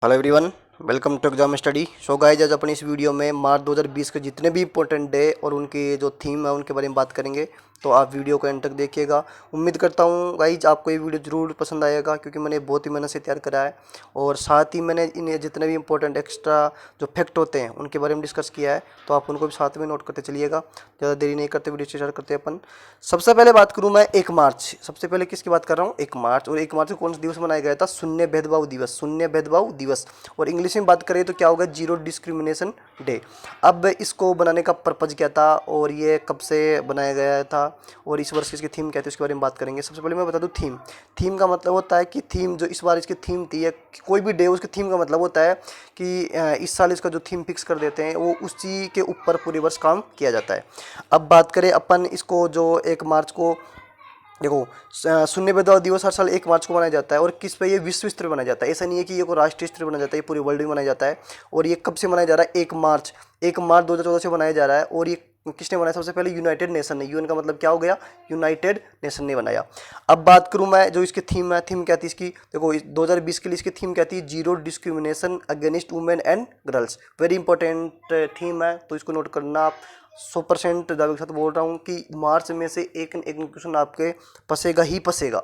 Hello everyone, welcome to exam study. So guys, आज अपनी इस वीडियो में मार्च 2020 के जितने भी इंपॉर्टेंट डे और उनकी जो थीम है उनके बारे में बात करेंगे। तो आप वीडियो को एंड तक देखिएगा। उम्मीद करता हूँ गाइज आपको ये वीडियो ज़रूर पसंद आएगा, क्योंकि मैंने बहुत ही मेहनत से तैयार करा है। और साथ ही मैंने इन जितने भी इंपॉर्टेंट एक्स्ट्रा जो फैक्ट होते हैं उनके बारे में डिस्कस किया है, तो आप उनको भी साथ में नोट करते चलिएगा। ज़्यादा देरी नहीं करते, वीडियो स्टार्ट करते हैं अपन। सबसे पहले बात करूँ मैं 1 मार्च। सबसे पहले किसकी बात कर रहा हूँ? 1 मार्च। और 1 मार्च को कौन सा दिवस मनाया गया था? शून्य भेदभाव दिवस। शून्य भेदभाव दिवस। और इंग्लिश में बात करें तो क्या होगा? Zero discrimination day. अब इसको बनाने का पर्पज़ क्या था और ये कब से बनाया गया था और इस वर्ष इसकी थीम क्या थी, उसके बारे में बात करेंगे। सबसे पहले मैं बता दूं, थीम। थीम का मतलब होता है कि थीम जो इस बार इसकी थीम थी या कोई भी डे, उसकी थीम का मतलब होता है कि इस साल इसका जो थीम फिक्स कर देते हैं वो उसी के ऊपर पूरे वर्ष काम किया जाता है। अब बात करें अपन इसको, जो 1 मार्च को देखो, शून्य भेदभाव दिवस हर साल 1 मार्च को मनाया जाता है। और किस पे? ये विश्व स्तर मनाया जाता है। ऐसा नहीं है कि ये को राष्ट्रीय स्तर मनाया जाता है, ये पूरे वर्ल्ड में मनाया जाता है। और ये कब से मनाया जा रहा है? 1 मार्च। 1 मार्च 2014 से मनाया जा रहा है। और ये किसने बनाया? सबसे पहले यूनाइटेड नेशन ने। यूएन का मतलब क्या हो गया? यूनाइटेड नेशन ने बनाया। अब बात करूं मैं जो इसकी थीम है, थीम क्या थी इसकी? देखो, 2020 के लिए इसकी थीम क्या थी? Zero discrimination against women and girls. Very important theme है, तो इसको नोट करना आप। 100% दावे के साथ बोल रहा हूँ कि मार्च में से एक न एक क्वेश्चन आपके फंसेगा ही फंसेगा।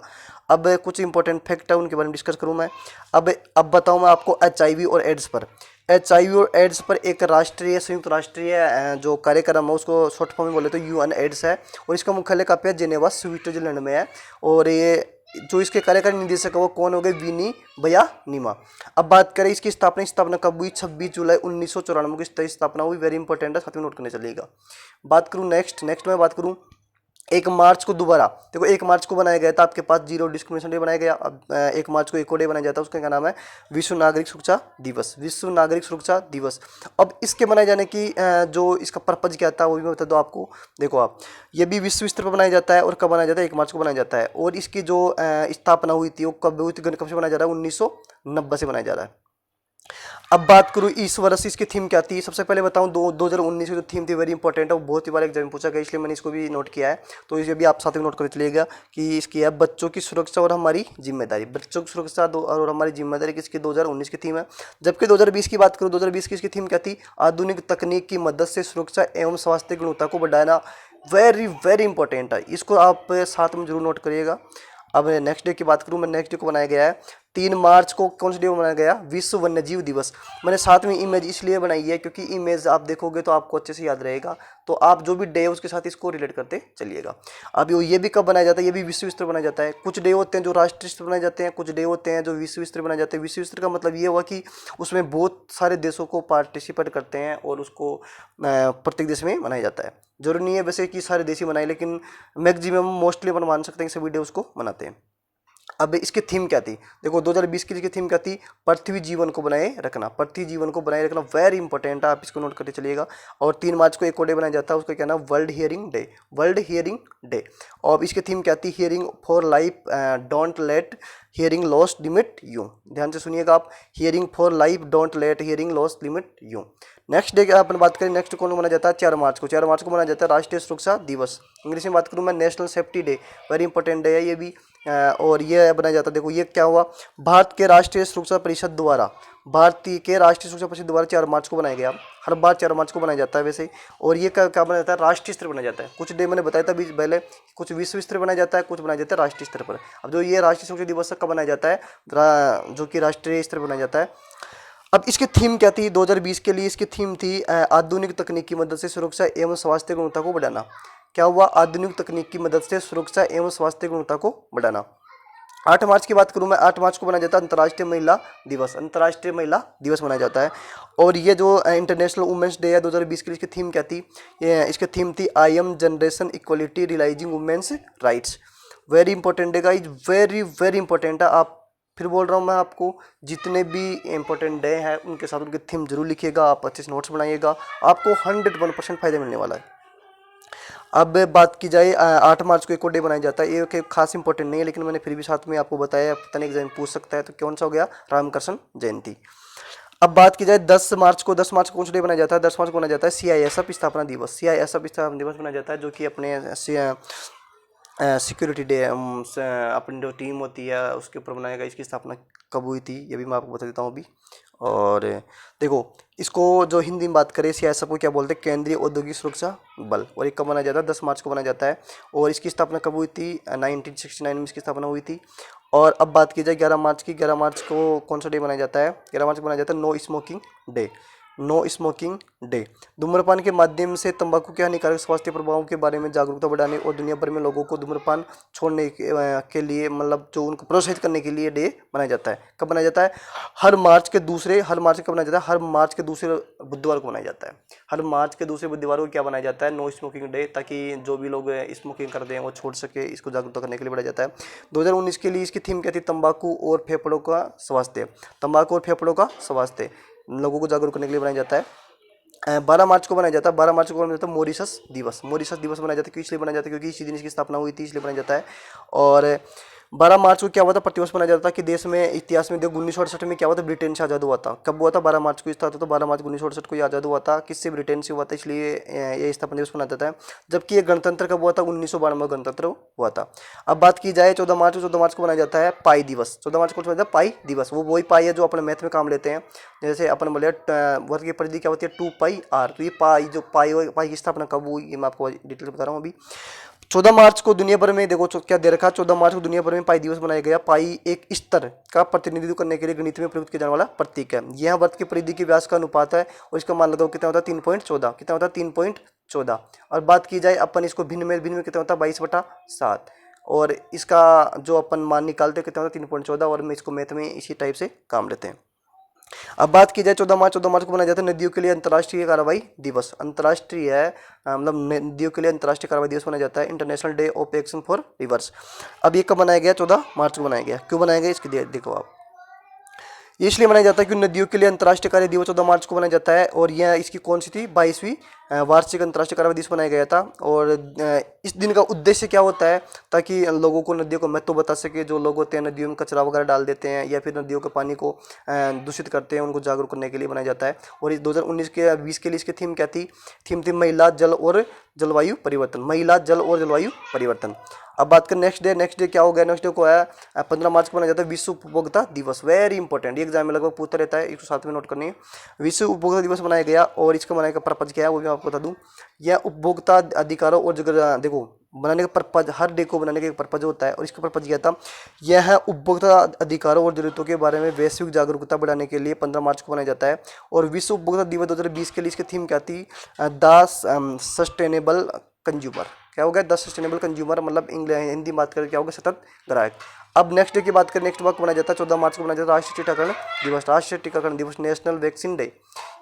अब कुछ इंपॉर्टेंट फैक्ट है, उनके बारे में डिस्कस करूँ मैं। अब बताऊँ मैं आपको HIV और एड्स पर। HIV और एड्स पर एक राष्ट्रीय संयुक्त राष्ट्रीय जो कार्यक्रम है, उसको शॉर्ट फॉर्म में बोले तो UN एड्स है। और इसका मुख्यालय कहाँ पे है? जेनेवा, स्विट्जरलैंड में है। और ये जो इसके कार्यकारी निदेशक है वो कौन हो गए? विनी बयानीमा। अब बात करें इसकी स्थापना। स्थापना कब हुई? 26 जुलाई 1994 को इसकी स्थापना हुई। वेरी इंपॉर्टेंट है, साथ में नोट करने चलिएगा। बात करूं नेक्स्ट मैं बात करूं 1 मार्च को दोबारा। देखो, 1 मार्च को बनाया गया था आपके पास जीरो डिस्क्रिमिनेशन डे बनाया गया। अब 1 मार्च को एक और डे बनाया जाता है, उसका क्या नाम है? विश्व नागरिक सुरक्षा दिवस। विश्व नागरिक सुरक्षा दिवस। अब इसके बनाए जाने की जो इसका पर्पज क्या था वो भी मैं बता दूं आपको। देखो आप, ये भी विश्व स्तर पर बनाया जाता है। और कब बनाया जाता है? 1 मार्च को बनाया जाता है। और इसकी जो स्थापना हुई थी वो कब हुई थी? कब से बनाया जा रहा है? 1990 से बनाया जा रहा है। अब बात करूँ इस वर्ष इसकी थीम क्या थी। सबसे पहले बताऊँ, 2019 की जो थीम थी वेरी इंपॉर्टेंट है, वो बहुत ही बार एग्जाम में पूछा गया, इसलिए मैंने इसको भी नोट किया है। तो इसे भी आप साथ में नोट कर चलिएगा कि इसकी है बच्चों की सुरक्षा और हमारी जिम्मेदारी। बच्चों की सुरक्षा और हमारी जिम्मेदारी किसकी? 2019 की थीम है। जबकि 2020 की बात करूँ, 2020 की इसकी थीम क्या थी? आधुनिक तकनीक की मदद से सुरक्षा एवं स्वास्थ्य गुणवत्ता को बढ़ाना। वेरी वेरी इंपॉर्टेंट है, इसको आप साथ में जरूर नोट करिएगा। अब नेक्स्ट डे की बात करूँ मैं, नेक्स्ट डे को बनाया गया है 3 मार्च को। कौन सा डे मनाया गया? विश्व वन्यजीव दिवस। मैंने साथ में इमेज इसलिए बनाई है क्योंकि इमेज आप देखोगे तो आपको अच्छे से याद रहेगा। तो आप जो भी डे है उसके साथ इसको रिलेट करते चलिएगा। अब ये भी कब बनाया जाता है? ये भी विश्व स्तर बनाया जाता है। कुछ डे होते हैं जो राष्ट्रीय स्तर बनाए जाते हैं, कुछ डे होते हैं जो विश्व स्तर बनाए जाते हैं। विश्व स्तर का मतलब ये हुआ कि उसमें बहुत सारे देशों को पार्टिसिपेट करते हैं और उसको प्रत्येक देश में मनाया जाता है। जरूरी नहीं है वैसे कि सारे देश ही मनाए, लेकिन मैक्सिमम मोस्टली अपन मान सकते हैं कि सभी डे उसको मनाते हैं। अब इसकी थीम क्या थी? देखो, 2020 की थीम क्या थी? पृथ्वी जीवन को बनाए रखना। पृथ्वी जीवन को बनाए रखना वेरी इंपॉर्टेंट है, आप इसको नोट करते चलिएगा। और 3 मार्च को एक और डे बनाया जाता है, उसका क्या नाम? World hearing day. World hearing day. और इसकी थीम क्या थी? Hearing for life, don't let hearing loss limit you. ध्यान से सुनिएगा आप, hearing for life, don't let hearing loss limit you. Next day की अपन बात करें, नेक्स्ट कौन मनाया जाता है? 4 मार्च को। 4 मार्च को मनाया जाता है राष्ट्रीय सुरक्षा दिवस। इंग्लिश में बात करूँ मैं, national safety day. Very important day है ये भी। और ये बनाया जाता है। देखो, ये क्या हुआ? भारत के राष्ट्रीय सुरक्षा परिषद द्वारा, भारतीय के राष्ट्रीय सुरक्षा परिषद द्वारा 4 मार्च को बनाया गया। हर बार 4 मार्च को बनाया जाता है वैसे। और ये क्या बनाया जाता है? राष्ट्रीय स्तर बनाया जाता है। कुछ डे मैंने बताया था बीच पहले, कुछ विश्व स्तर बनाया जाता है, कुछ बनाया जाता है राष्ट्रीय स्तर पर। अब जो ये राष्ट्रीय सुरक्षा दिवस कब बनाया जाता है? जो कि राष्ट्रीय स्तर पर बनाया जाता है। अब इसकी थीम क्या थी 2020 के लिए? इसकी थीम थी आधुनिक तकनीक की मदद से सुरक्षा एवं स्वास्थ्य गुणवत्ता को बढ़ाना। क्या हुआ? आधुनिक तकनीक की मदद से सुरक्षा एवं स्वास्थ्य गुणवत्ता को बढ़ाना। 8 मार्च की बात करूं मैं, 8 मार्च को मनाया जाता है अंतर्राष्ट्रीय महिला दिवस। अंतर्राष्ट्रीय महिला दिवस मनाया जाता है। और ये जो इंटरनेशनल वुमेंस डे है 2020 की, इसकी थीम क्या थी? ये इसकी थीम थी I am generation equality realising women's rights. Very important है गाइज, वेरी वेरी इंपॉर्टेंट है। आप फिर बोल रहा हूँ मैं आपको, जितने भी इंपॉर्टेंट डे हैं उनके साथ उनकी थीम जरूर लिखिएगा, आप अच्छे से नोट्स बनाइएगा, आपको 101% फायदा मिलने वाला है। अब बात की जाए 8 मार्च को एक और डे बनाया जाता है। ये एक खास इंपॉर्टेंट नहीं है, लेकिन मैंने फिर भी साथ में आपको बताया, पता नहीं एग्जाम पूछ सकता है। तो कौन सा हो गया? रामकृष्ण जयंती। अब बात की जाए 10 मार्च को। 10 मार्च को कौन सा डे बनाया जाता है? 10 मार्च को बनाया जाता है CISF स्थापना दिवस। CISF स्थापना दिवस बनाया जाता है, जो कि अपने सिक्योरिटी डे, अपनी जो टीम होती है उसके ऊपर बनाया गया। इसकी स्थापना कब हुई थी ये भी मैं आपको बता देता हूँ अभी। और देखो, इसको जो हिंदी में बात करें सीआईएसएफ को क्या बोलते हैं, केंद्रीय औद्योगिक सुरक्षा बल। और ये कब बनाया जाता है, 10 मार्च को बनाया जाता है। और इसकी स्थापना कब हुई थी, 1969 में इसकी स्थापना हुई थी। और अब बात की जाए 11 मार्च की, 11 मार्च को कौन सा डे मनाया जाता है, 11 मार्च को मनाया जाता है no smoking day. No smoking day. धूम्रपान के माध्यम से तंबाकू के हानिकारक स्वास्थ्य प्रभावों के बारे में जागरूकता बढ़ाने और दुनिया भर में लोगों को धूम्रपान छोड़ने के लिए, मतलब जो उनको प्रोत्साहित करने के लिए डे मनाया जाता है। कब मनाया जाता है, हर मार्च के दूसरे, हर मार्च कब मनाया जाता है, हर मार्च के दूसरे बुधवार को मनाया जाता है। हर मार्च के दूसरे बुधवार को क्या बनाया जाता है, नो स्मोकिंग डे, ताकि जो भी लोग स्मोकिंग करते हैं वो छोड़ सके, इसको जागरूकता करने के लिए बनाया जाता है। 2019 के लिए इसकी थीम क्या थी, तंबाकू और फेफड़ों का स्वास्थ्य। तंबाकू और फेफड़ों का स्वास्थ्य लोगों को जागरूक करने के लिए बनाया जाता है। 12 मार्च को बनाया जाता है, 12 मार्च को बनाया जाता है मॉरिशस दिवस। मॉरिशस दिवस बनाया जाता है, क्यों इसलिए बनाया जाता है, क्योंकि इसी दिन इसकी स्थापना हुई थी, इसलिए बनाया जाता है। और 12 मार्च को क्या हुआ था, प्रतिवर्ष मनाया जाता था कि देश में इतिहास में देखो 1968 में क्या हुआ था, ब्रिटेन से आज़ाद हुआ था। कब हुआ था, 12 मार्च को स्थापित, तो 12 मार्च 1968 को ये आज़ाद हुआ था। किससे, ब्रिटेन से हुआ था, इसलिए ये स्थापना दिवस मनाया जाता है। जबकि ये गणतंत्र कब हुआ था, 1992 गणतंत्र हुआ था। अब बात की जाए 14 मार्च, 14 मार्च को मनाया जाता है पाई दिवस। 14 मार्च को मनाया जाता है पाई दिवस। वो वही पाई है जो अपने मैथ में काम लेते हैं। जैसे अपन बोले वर्ग की परिधि क्या होती है, 2πr। तो ये पाई, जो पाई की स्थापना कब हुई, ये मैं आपको डिटेल बता रहा हूँ अभी। 14 मार्च को दुनिया भर में देखो क्या दे रखा, 14 मार्च को दुनिया भर में पाई दिवस मनाया गया। पाई एक स्तर का प्रतिनिधित्व करने के लिए गणित में प्रयुक्त किया जाने वाला प्रतीक है। यह वृत्त की परिधि के व्यास का अनुपात है और इसका मान लगाओ कितना होता है, 3.14। कितना होता है, 3.14। और बात की जाए अपन इसको भिन्न में कितना होता है, 22/7। और इसका जो अपन मान निकालते हैं कितना होता है, 3.14। और मैं इसको मैथ में इसी टाइप से काम लेते हैं। अब बात की जाए 14 मार्च, 14 मार्च को मनाया जाता है नदियों के लिए अंतर्राष्ट्रीय कार्रवाई दिवस। अंतर्राष्ट्रीय है, मतलब नदियों के लिए अंतर्राष्ट्रीय कार्रवाई दिवस मनाया जाता है, international day of action for reverse. अब ये कब मनाया गया, 14 मार्च को मनाया गया। क्यों बनाया गया, इसकी देखो आप। ये इसलिए मनाया जाता है कि नदियों के लिए अंतर्राष्ट्रीय कार्य दिवस 14 मार्च को मनाया जाता है। और यह इसकी कौन सी थी, 22वीं वार्षिक अंतर्राष्ट्रीय कार्य दिवस मनाया गया था। और इस दिन का उद्देश्य क्या होता है, ताकि लोगों को नदियों को महत्व बता सके। जो लोग होते हैं नदियों में कचरा वगैरह डाल देते हैं या फिर नदियों के पानी को दूषित करते हैं, उनको जागरूक करने के लिए बनाया जाता है। और इस 2019 के 20 के लिए इसकी थीम क्या थी, थीम थी महिला, जल और जलवायु परिवर्तन। महिला, जल और जलवायु परिवर्तन। अब बात करें नेक्स्ट डे, नेक्स्ट डे क्या हो गया, नेक्स्ट डे को है 15 मार्च को मनाया जाता है विश्व उपभोक्ता दिवस। वेरी इंपॉर्टेंट, ये एग्जाम में लगभग पूछता रहता है, 107 में नोट करनी है। विश्व उपभोक्ता दिवस मनाया गया और इसका मनाने का पर्पज क्या है वो भी मैं आपको बता दूं। यह उपभोक्ता अधिकारों और जगह, देखो बनाने का पर्पज, हर डे को बनाने का एक पर्पज होता है। और इसका पर्पज क्या था, यह उपभोक्ता अधिकारों और जरूरतों के बारे में वैश्विक जागरूकता बढ़ाने के लिए 15 मार्च को मनाया जाता है। और विश्व उपभोक्ता दिवस 2020 के लिए इसकी थीम क्या थी, द सस्टेनेबल कंज्यूमर। क्या हो गया, द सस्टेनेबल कंज्यूमर, मतलब हिंदी में बात करें क्या होगा, सतत ग्राहक। अब नेक्स्ट डे की बात करें, नेक्स्ट वक्त मनाया जाता है 14 मार्च को मनाया जाता है राष्ट्रीय टीकाकरण दिवस। राष्ट्रीय टीकाकरण दिवस, नेशनल वैक्सीन डे।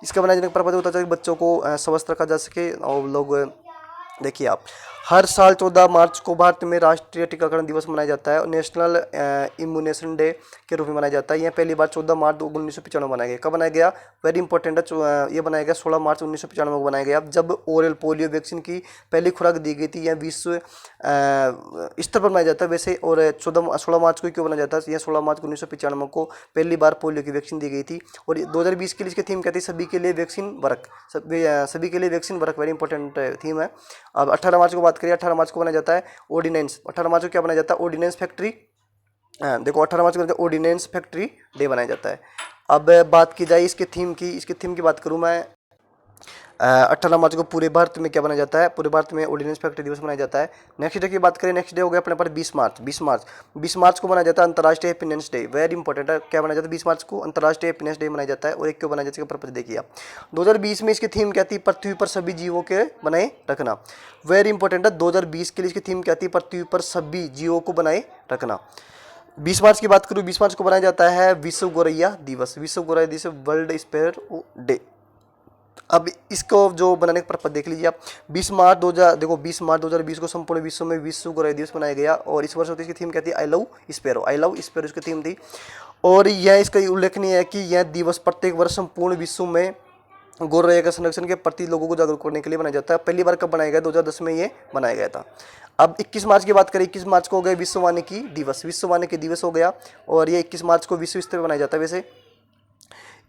इसका बनाने का पर्पज होता है कि बच्चों को स्वस्थ रखा जा सके। और लोग देखिए आप, हर साल 14 मार्च को भारत में राष्ट्रीय टीकाकरण दिवस मनाया जाता है और नेशनल इम्यूनेशन डे के रूप में मनाया जाता है। यह पहली बार 14 मार्च 1995 बनाया गया। कब बनाया गया, वेरी इंपॉर्टेंट है, ये बनाया गया 16 मार्च 1995 को बनाया गया, जब ओरल पोलियो वैक्सीन की पहली खुराक दी गई थी। यह विश्व स्तर पर मनाया जाता है वैसे। और 16 मार्च को क्यों बनाया जाता है, यह 16 मार्च 1995 को पहली बार पोलियो की वैक्सीन दी गई थी। और 2020 के लिए इसकी थीम क्या थी, सभी के लिए वैक्सीन वर्क। सभी के लिए vaccine work, very important theme है। अब 18 मार्च को बात करिए, 18 मार्च को बनाया जाता है ऑर्डिनेंस। 18 मार्च को क्या बनाया जाता है, ऑर्डिनेंस फैक्ट्री। देखो 18 मार्च को ऑर्डिनेंस फैक्ट्री डे बनाया जाता है। अब बात की जाए इसके थीम की, इसकी थीम की बात करूं मैं, 18 मार्च को पूरे भारत में क्या बनाया जाता है, पूरे भारत में ऑर्डिनेंस फैक्ट्री दिवस मनाया जाता है। नेक्स्ट डे की बात करें, नेक्स्ट डे हो गया अपने पर 20 मार्च। 20 मार्च को मनाया जाता है अंतर्राष्ट्रीय हैप्पीनेस डे। वेरी इंपॉर्टेंट है, क्या बनाया जाता है 20 मार्च को, अंतर्राष्ट्रीय हैप्पीनेस डे मनाया जाता है। और एक क्यों बनाया जाता है, पर्पज देखिए आप। 2020 में इसकी थीम क्या थी, पृथ्वी पर सभी जीवों के बनाए रखना। वेरी इंपॉर्टेंट है, 2020 के लिए इसकी थीम क्या थी, पृथ्वी पर सभी जीवों को बनाए रखना। 20 मार्च की बात करूँ, 20 मार्च को बनाया जाता है विश्व गोरैया दिवस। विश्व गोरैया दिवस, वर्ल्ड स्पैरो डे। अब इसको जो बनाने का पर्पज देख लीजिए आप। 20 मार्च 2000, देखो 20 मार्च 2020 को संपूर्ण विश्व में विश्व गोरैया दिवस मनाया गया। और इस वर्ष होती इसकी थीम क्या थी, I love sparrow. I love sparrow इसकी थीम थी। और यह इसका उल्लेखनीय है कि यह दिवस प्रत्येक वर्ष संपूर्ण विश्व में गौरैया के संरक्षण के प्रति लोगों को जागरूक करने के लिए बनाया जाता है। पहली बार कब बनाया गया, 2010 में ये बनाया गया था। अब 21 मार्च की बात करें, 21 मार्च को हो गया विश्व वानिकी दिवस। विश्व वानिकी दिवस हो गया और ये 21 मार्च को विश्व स्तर पर मनाया जाता है। वैसे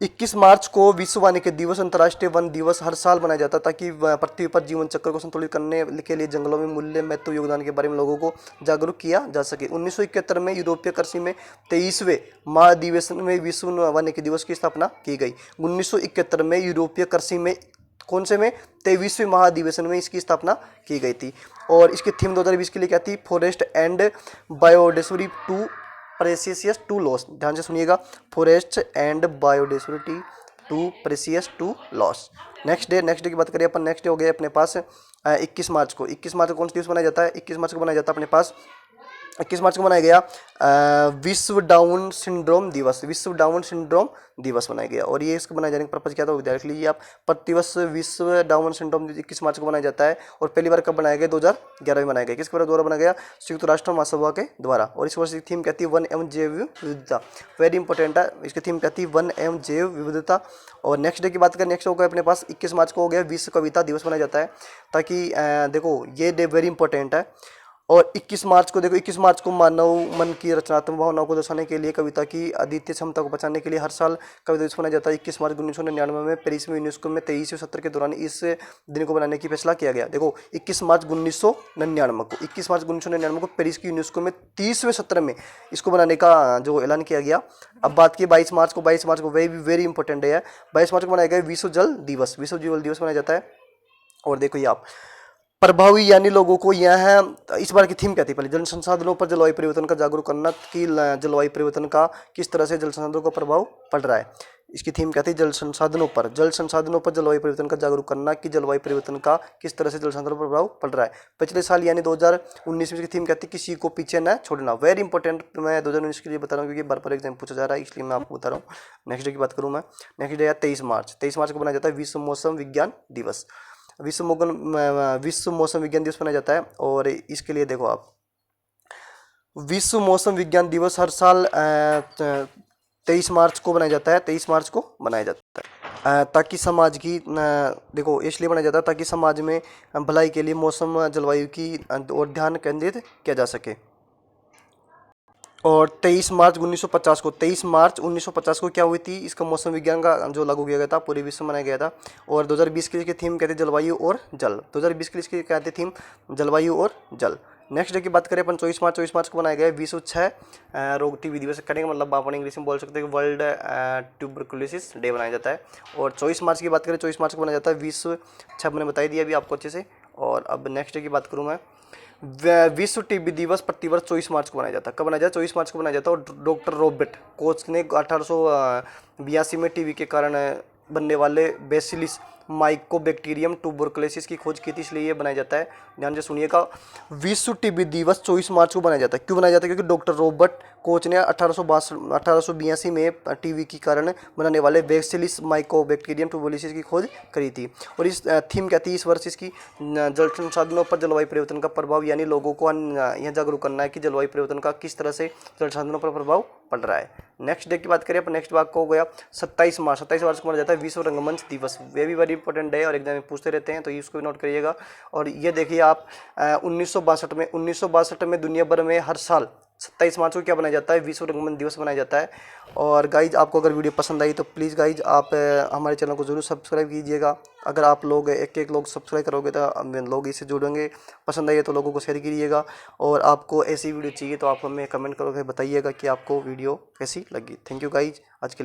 21 मार्च को विश्व वानिकी दिवस, अंतर्राष्ट्रीय वन दिवस हर साल मनाया जाता है ताकि पृथ्वी पर जीवन चक्र को संतुलित करने के लिए जंगलों में मूल्य महत्व योगदान के बारे में लोगों को जागरूक किया जा सके। 1971 में यूरोपीय कृषि में 23वें महाधिवेशन में विश्व वानिकी दिवस की स्थापना की गई। 1971 में यूरोपीय कृषि में कौन से में 23वें महाधिवेशन में इसकी स्थापना की गई थी। और इसकी थीम 2020 के लिए क्या थी? Forest and biodiversity too precious to lose. ध्यान से सुनिएगा, forest and biodiversity too precious to lose. Next day की बात करें अपन, नेक्स्ट डे हो गया अपने पास 21 मार्च को। 21 मार्च को कौन सा दिवस मनाया जाता है? 21 मार्च को मनाया जाता है अपने पास 21 मार्च को मनाया गया विश्व डाउन सिंड्रोम दिवस। विश्व डाउन सिंड्रोम दिवस मनाया गया। और ये इसको बनाए जाने का पर्पज क्या था? देख लीजिए आप, प्रतिवर्ष विश्व डाउन सिंड्रोम 21 मार्च को मनाया जाता है। और पहली बार कब बनाया गया? 2011 में बनाया गया। किसके द्वारा बनाया गया? संयुक्त राष्ट्र महासभा के द्वारा। और इस वर्ष की थीम क्या थी? वन एवं जैव विविधता। वेरी इंपॉर्टेंट है, इसकी थीम क्या थी? वन एवं जैव विविधता। और नेक्स्ट डे की बात करें, नेक्स्ट हो गया अपने पास 21 मार्च को हो गया विश्व कविता दिवस मनाया जाता है। ताकि देखो ये डे वेरी इंपॉर्टेंट है। और 21 मार्च को देखो, 21 मार्च को मानव मन की रचनात्मक भावनाओं को दर्शाने के लिए, कविता की अद्वितीय क्षमता को बचाने के लिए हर साल कविता दिवस मनाया जाता है। 21 मार्च 1999 में पेरिस में यूनेस्को में 23वें सत्र के दौरान इस दिन को बनाने की फैसला किया गया। देखो 21 मार्च 1999 को, 21 मार्च 1999 को पेरिस की यूनेस्को में 30वें सत्र में इसको बनाने का जो ऐलान किया गया। अब बात की 22 मार्च को, 22 मार्च को वेरी इंपॉर्टेंट है। 22 मार्च को मनाया गया विश्व जल दिवस। विश्व जल दिवस मनाया जाता है। और देखो ये आप प्रभावी यानी लोगों को यह है, इस बार की थीम क्या थी? पहले जल संसाधनों पर जलवायु परिवर्तन का जागरूक करना कि जलवायु परिवर्तन का किस तरह से जल संसाधनों का प्रभाव पड़ रहा है। इसकी थीम क्या थी? जल संसाधनों पर जलवायु परिवर्तन का जागरूक करना कि जलवायु परिवर्तन का किस तरह से जल संसाधनों पर प्रभाव पड़ रहा है। पिछले साल यानी 2019 में इसकी थीम क्या थी? किसी को पीछे न छोड़ना। वेरी इंपॉर्टेंट, मैं 2019 के लिए बता रहा हूँ क्योंकि बार बार एग्जाम पूछा जा रहा है, इसलिए मैं आपको बता रहा हूँ। नेक्स्ट डे की बात करूँ मैं, नेक्स्ट डे है 23 मार्च। 23 मार्च को बनाया जाता है विश्व मौसम विज्ञान दिवस। विश्व मौसम विज्ञान दिवस मनाया जाता है। और इसके लिए देखो आप, विश्व मौसम विज्ञान दिवस हर साल 23 मार्च को बनाया जाता है। 23 मार्च को बनाया जाता है ताकि समाज की देखो इसलिए बनाया जाता है ताकि समाज में भलाई के लिए मौसम जलवायु की और ध्यान केंद्रित किया जा सके। और 23 मार्च 1950 को, 23 मार्च 1950 को क्या हुई थी? इसका मौसम विज्ञान का जो लागू किया गया था, पूरे विश्व में मनाया गया था। और 2020 के लिए थीम कहते जलवायु और जल। 2020 के लिए कहते थीम जलवायु और जल। नेक्स्ट डे की बात करें अपन 24 मार्च को बनाया गया विश्व क्षय रोग टीबी दिवस। करेंगे मतलब आप इंग्लिश में बोल सकते हैं कि वर्ल्ड ट्यूबरकुलोसिस डे बनाया जाता है। और 24 मार्च की बात करें, 24 मार्च को बनाया जाता है विश्व क्षय। मैंने बताई दिया अभी आपको अच्छे से। और अब नेक्स्ट डे की बात करूँ मैं, विश्व टीबी दिवस प्रतिवर्ष 24 मार्च को बनाया जाता है। कब बनाया जाता है? 24 मार्च को बनाया जाता है। और डॉक्टर रॉबर्ट कोच ने 1882 में टीबी के कारण बनने वाले बेसिलिस माइकोबैक्टीरियम ट्यूबरकुलोसिस की खोज की थी, इसलिए ये बनाया जाता है। ध्यान से सुनिएगा, विश्व टीबी दिवस 24 मार्च को बनाया जाता है। क्यों बनाया जाता है? क्योंकि डॉक्टर रॉबर्ट कोच ने 1882 में टीबी के कारण बनाने वाले बेसिलिस माइकोबैक्टीरियम ट्यूबरकुलोसिस की खोज करी थी। और इस थीम क्या थी इस वर्ष इसकी? जल संसाधनों पर जलवायु परिवर्तन का प्रभाव, यानी लोगों को यह जागरूक करना है कि जलवायु परिवर्तन का किस तरह से जल संसाधनों पर प्रभाव पड़ रहा है। नेक्स्ट डे की बात करें अपन, नेक्स्ट भाग को हो गया 27 मार्च। 27 मार्च को मनाया जाता है विश्व रंगमंच दिवस। वे भी वेरी इंपॉर्टेंट डे और एग्जाम में पूछते रहते हैं, तो इसको भी नोट करिएगा। और ये देखिए आप 1962 में दुनिया भर में हर साल 27 मार्च को क्या बनाया जाता है? विश्व रंगमंच दिवस बनाया जाता है। और गाइज आपको अगर वीडियो पसंद आई तो प्लीज़ गाइज आप हमारे चैनल को जरूर सब्सक्राइब कीजिएगा। अगर आप लोग एक लोग सब्सक्राइब करोगे तो लोग इससे जुड़ेंगे। पसंद आई तो लोगों को शेयर कीजिएगा। और आपको ऐसी वीडियो चाहिए तो आप हमें कमेंट करोगे, बताइएगा कि आपको वीडियो कैसी लगी। थैंक यू गाइज आज के लिए।